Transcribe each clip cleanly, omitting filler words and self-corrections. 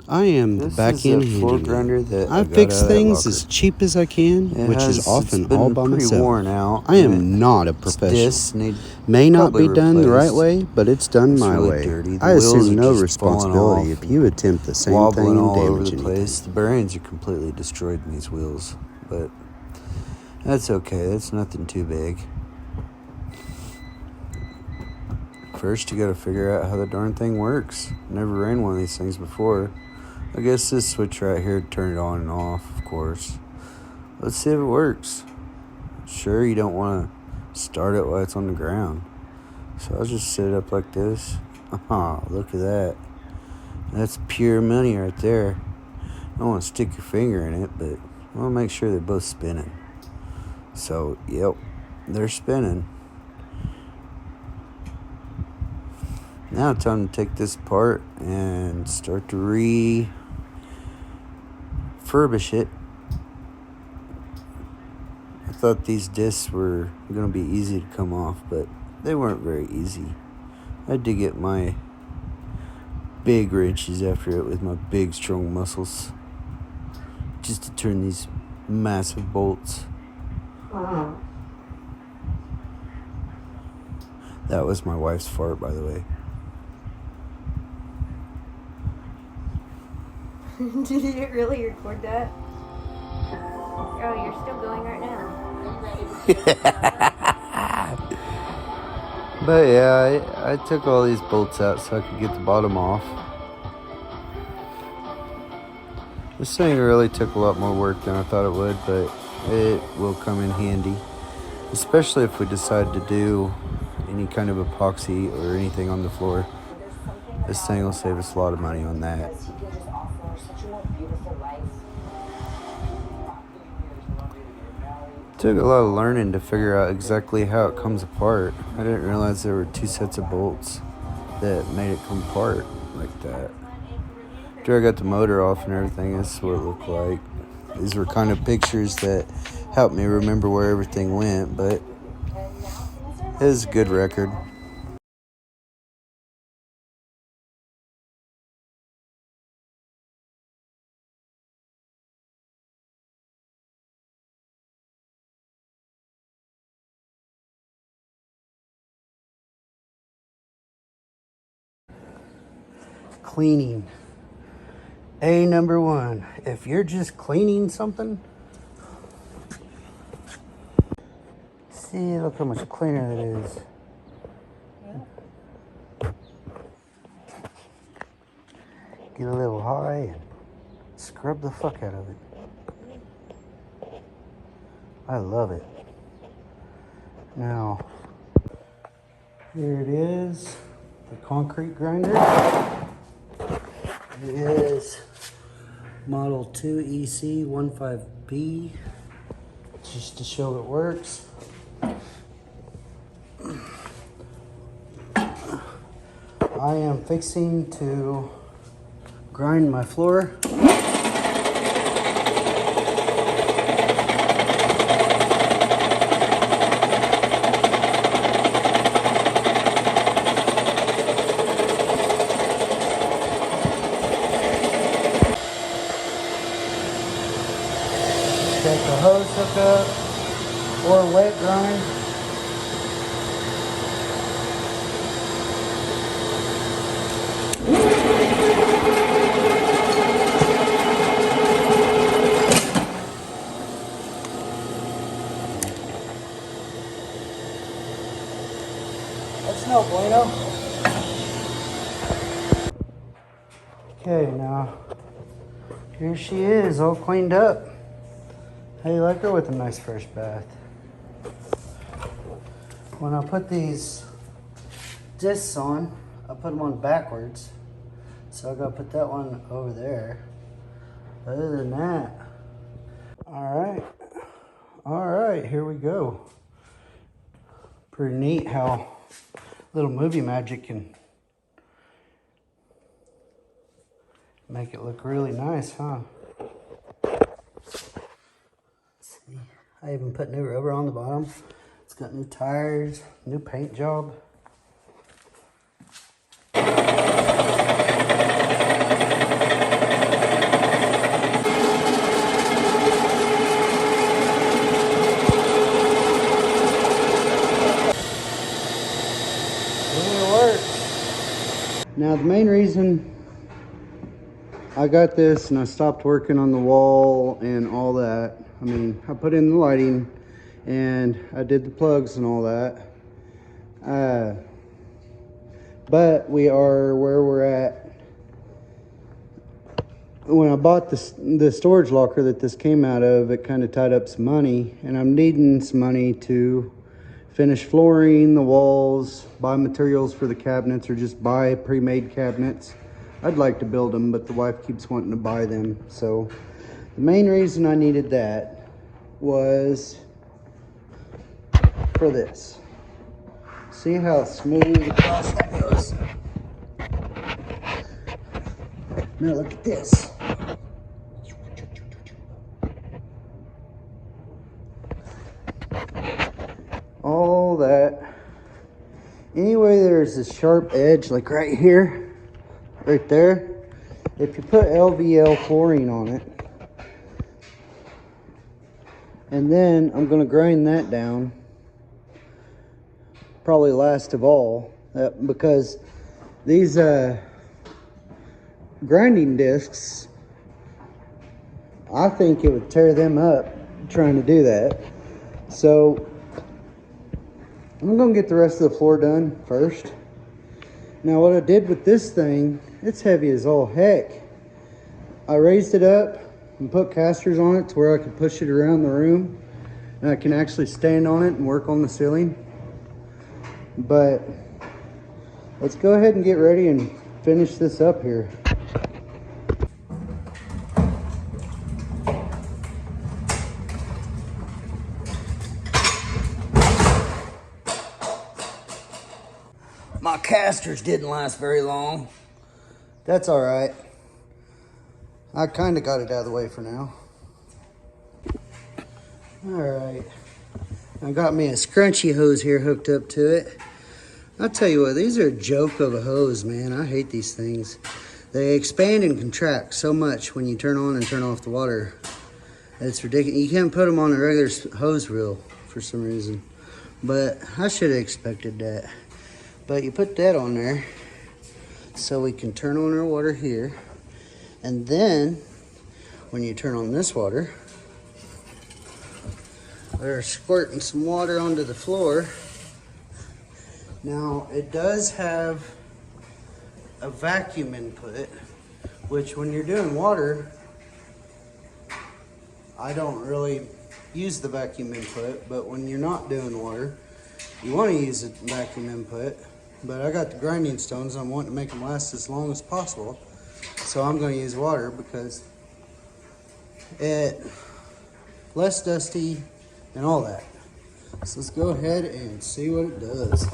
I am the back-end floor grinder handyman. that I fix things as cheap as I can, which is often all by myself. Worn out. I am not a professional. May not be done the right way, but it's done my way. I assume no responsibility if you attempt the same thing and damage anything. The bearings are completely destroyed in these wheels, but that's okay. That's nothing too big. First, you gotta figure out how the darn thing works. Never ran one of these things before. I guess this switch right here turned it on and off, of course. Let's see if it works. Sure, you don't want to start it while it's on the ground. So I'll just set it up like this. Look at that. That's pure money right there. I don't want to stick your finger in it, but I want to make sure they're both spinning. So, yep, they're spinning. Now it's time to take this apart and start to refurbish it. I thought these discs were going to be easy to come off, but they weren't very easy. I had to get my big wrenches after it with my big, strong muscles just to turn these massive bolts. That was my wife's fart, by the way. Did you really record that? Oh, you're still going right now. But yeah, I took all these bolts out so I could get the bottom off. This thing really took a lot more work than I thought it would, but it will come in handy. Especially if we decide to do any kind of epoxy or anything on the floor. This thing will save us a lot of money on that. Took a lot of learning to figure out exactly how it comes apart. I didn't realize there were two sets of bolts that made it come apart like that. After I got the motor off and everything, this is what it looked like. These were kind of pictures that helped me remember where everything went, but it was a good record. Cleaning. Number 1. If you're just cleaning something, see, look how much cleaner that is. Get a little high and scrub the fuck out of it. I love it. Now, here it is, the concrete grinder. It is Model 2 EC15B, just to show it works. I am fixing to grind my floor. Got the hose hooked up, or wet grind. That's no bueno. Okay, now here she is, all cleaned up. How you like her with a nice fresh bath? When I put these discs on, I put them on backwards. So I gotta put that one over there. Other than that, all right, here we go. Pretty neat how little movie magic can make it look really nice, huh? See, I even put new rubber on the bottom. It's got new tires, new paint job. Now the main reason I got this and I stopped working on the wall and all that, I mean, I put in the lighting and I did the plugs and all that. But we are where we're at. When I bought the storage locker that this came out of, it kind of tied up some money, and I'm needing some money to finish flooring, the walls, buy materials for the cabinets, or just buy pre-made cabinets. I'd like to build them, but the wife keeps wanting to buy them. So the main reason I needed that was for this. See how smooth across that goes? Now look at this. All that. Anyway, there's this sharp edge, like right here, right there. If you put LVL flooring on it, and then I'm going to grind that down, probably last of all, because these grinding discs, I think it would tear them up trying to do that. So I'm gonna get the rest of the floor done first. Now what I did with this thing, it's heavy as all heck. I raised it up and put casters on it to where I could push it around the room, and I can actually stand on it and work on the ceiling. But let's go ahead and get ready and finish this up here. My casters didn't last very long. That's all right. I kind of got it out of the way for now. All right. I got me a scrunchy hose here hooked up to it. I'll tell you what, these are a joke of a hose, man. I hate these things. They expand and contract so much when you turn on and turn off the water. It's ridiculous. You can't put them on a regular hose reel for some reason. But I should have expected that. But you put that on there so we can turn on our water here. And then when you turn on this water, they're squirting some water onto the floor. Now it does have a vacuum input, which when you're doing water, I don't really use the vacuum input, but when you're not doing water, you want to use a vacuum input. But I got the grinding stones, I'm wanting to make them last as long as possible. So I'm going to use water because it less dusty and all that. So let's go ahead and see what it does.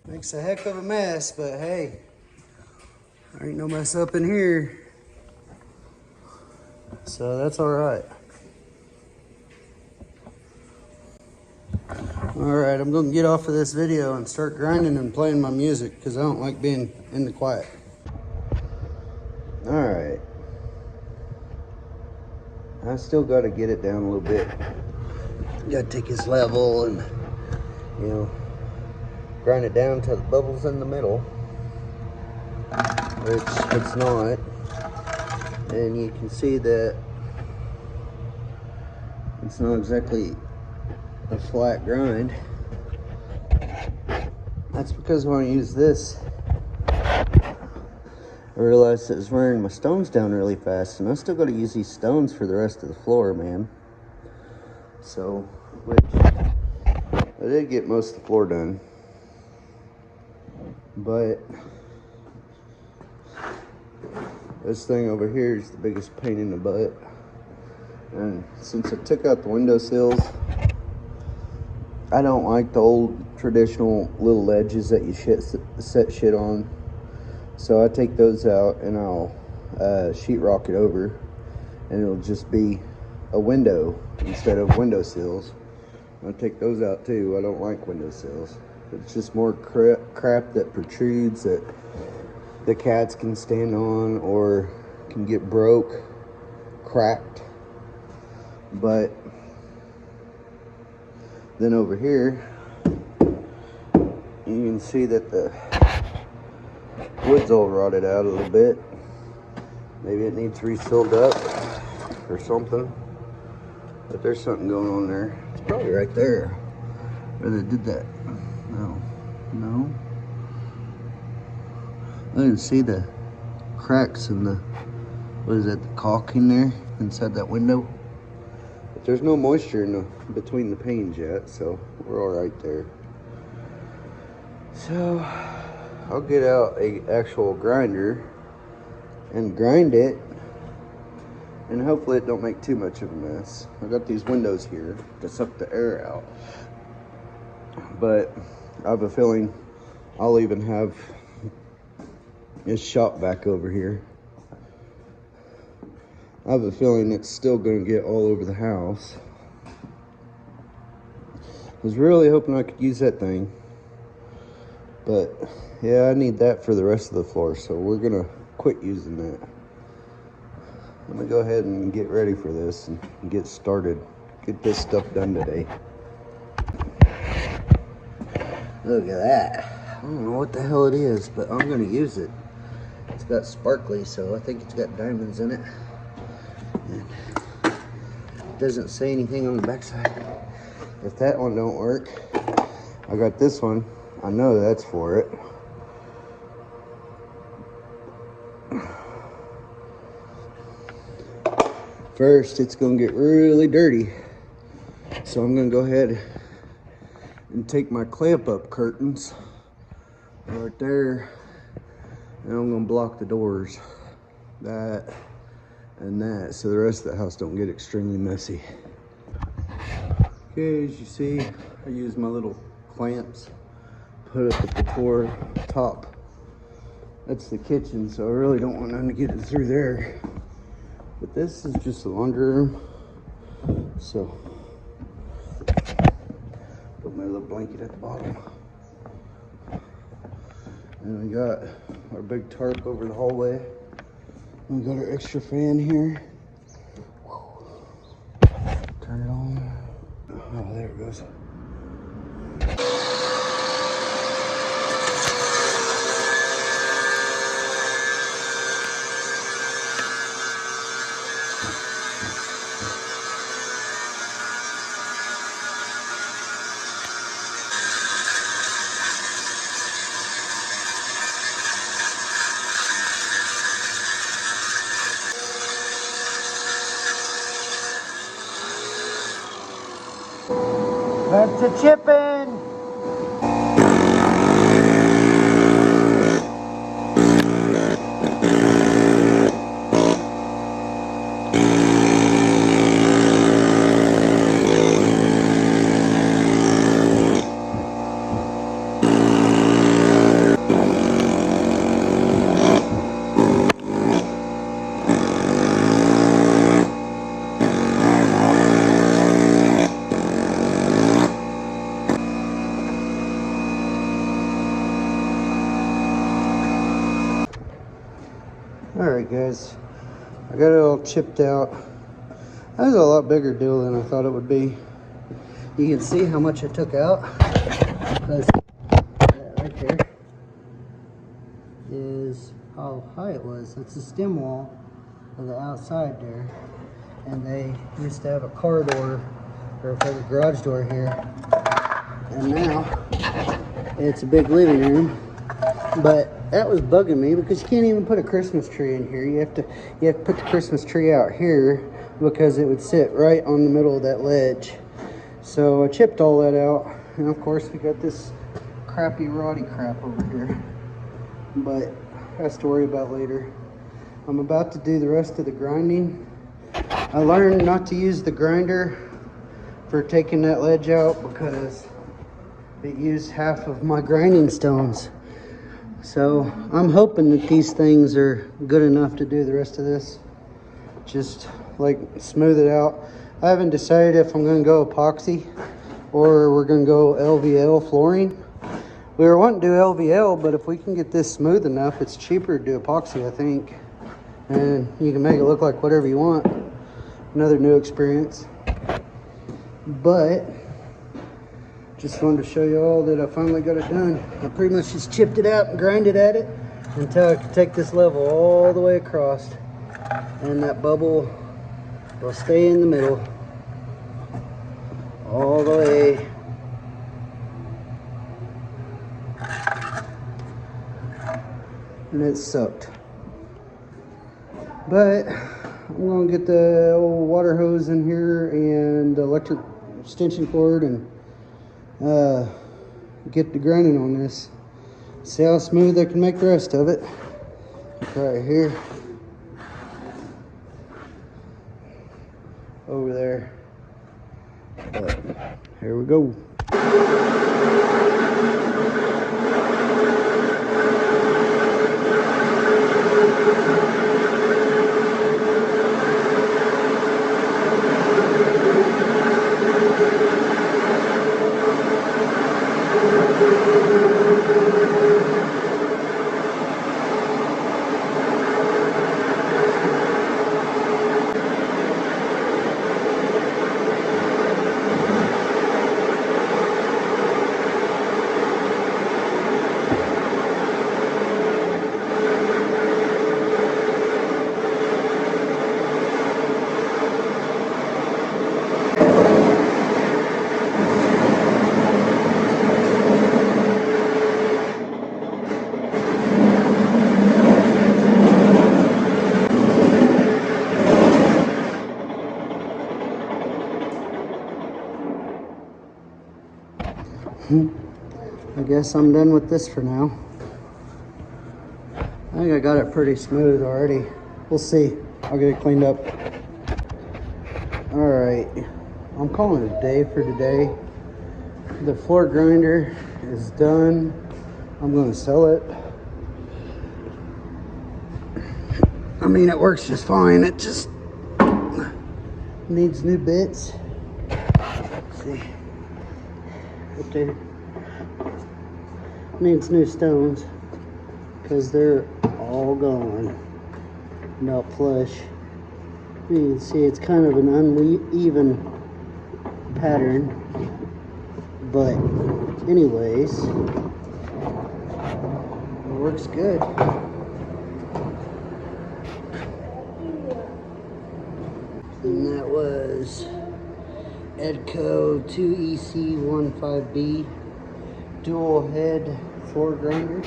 Makes a heck of a mess, but hey, there ain't no mess up in here. So that's all right. All right, I'm gonna get off of this video and start grinding and playing my music because I don't like being in the quiet. All right. I still got to get it down a little bit. Got to take his level and, you know, grind it down to the bubbles in the middle, which it's not. And you can see that it's not exactly a flat grind. That's because when I use this, I realized it was wearing my stones down really fast, and I still got to use these stones for the rest of the floor, man. So, which I did get most of the floor done. But this thing over here is the biggest pain in the butt. And since I took out the windowsills, I don't like the old traditional little ledges that you set shit on. So I take those out and I'll sheetrock it over, and it'll just be a window instead of windowsills. I'll take those out too. I don't like windowsills. It's just more crap that protrudes that the cats can stand on or can get broke, cracked. But then over here, you can see that the wood's all rotted out a little bit. Maybe it needs refilled up or something. But there's something going on there. It's probably right there where they did that. No. I didn't see the cracks in the, what is that, the caulking there inside that window. But there's no moisture in between the panes yet, so we're all right there. So I'll get out a actual grinder and grind it, and hopefully it don't make too much of a mess. I got these windows here to suck the air out, but I have a feeling I'll even have this shop back over here. I have a feeling it's still going to get all over the house. I was really hoping I could use that thing, but yeah, I need that for the rest of the floor, so we're going to quit using that. I'm going to go ahead and get ready for this and get started. Get this stuff done today. Look at that. I don't know what the hell it is, but I'm going to use it. It's got sparkly, so I think it's got diamonds in it. And it doesn't say anything on the backside. If that one don't work, I got this one. I know that's for it. First, it's going to get really dirty. So I'm going to go ahead and take my clamp up curtains right there, and I'm going to block the doors, that and that, so the rest of the house don't get extremely messy. Okay, as you see, I use my little clamps, put it at the floor top. That's the kitchen, so I really don't want them to get it through there. But this is just the laundry room, so put my little blanket at the bottom. And we got our big tarp over the hallway. We got our extra fan here. Turn it on. Oh, there it goes. Back to chipping. Alright guys, I got it all chipped out. That was a lot bigger deal than I thought it would be. You can see how much I took out, because that right there is how high it was. It's the stem wall of the outside there, and they used to have a car door or a garage door here, and now it's a big living room. But that was bugging me because you can't even put a Christmas tree in here. You have to put the Christmas tree out here because it would sit right on the middle of that ledge. So I chipped all that out, and of course we got this crappy roddy crap over here, but that's to worry about later. I'm about to do the rest of the grinding I learned not to use the grinder for taking that ledge out because it used half of my grinding stones. So I'm hoping that these things are good enough to do the rest of this. Just like smooth it out. I haven't decided if I'm gonna go epoxy or we're gonna go LVL flooring. We were wanting to do LVL, but if we can get this smooth enough, it's cheaper to do epoxy, I think. And you can make it look like whatever you want. Another new experience. But just wanted to show you all that I finally got it done. I pretty much just chipped it out and grinded at it until I could take this level all the way across. And that bubble will stay in the middle all the way. And it sucked. But I'm gonna get the old water hose in here and the electric extension cord and get the grinding on this. See how smooth I can make the rest of it. Right here. Over there. But here we go. I guess I'm done with this for now. I think I got it pretty smooth already. We'll see. I'll get it cleaned up. Alright, I'm calling it a day for today. The floor grinder is done. I'm going to sell it. I mean, it works just fine. It just needs new bits. Let's see. Up there. Needs new stones because they're all gone. Not flush. You can see it's kind of an uneven pattern, but anyways, it works good. And that was Edco 2EC15B dual head floor grinder.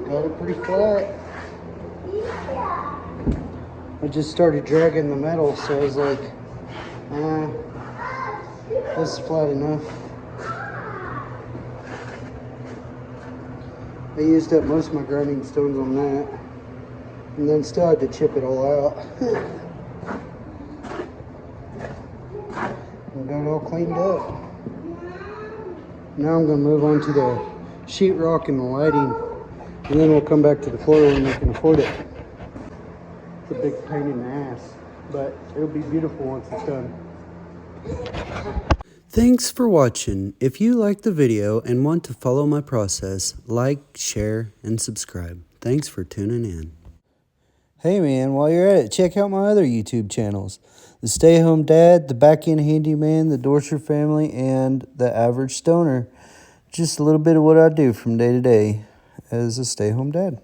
Got it pretty flat. I just started dragging the metal, so I was like, this is flat enough. I used up most of my grinding stones on that, and then still had to chip it all out. And got it all cleaned up. Now I'm going to move on to the sheetrock and the lighting, and then we'll come back to the floor when we can afford it. It's a big pain in the ass, but it'll be beautiful once it's done. Thanks for watching. If you liked the video and want to follow my process, like, share, and subscribe. Thanks for tuning in. Hey man, while you're at it, check out my other YouTube channels. The Stay Home Dad, The Back End Handyman, The Dorser Family, and The Average Stoner. Just a little bit of what I do from day to day as a stay-home dad.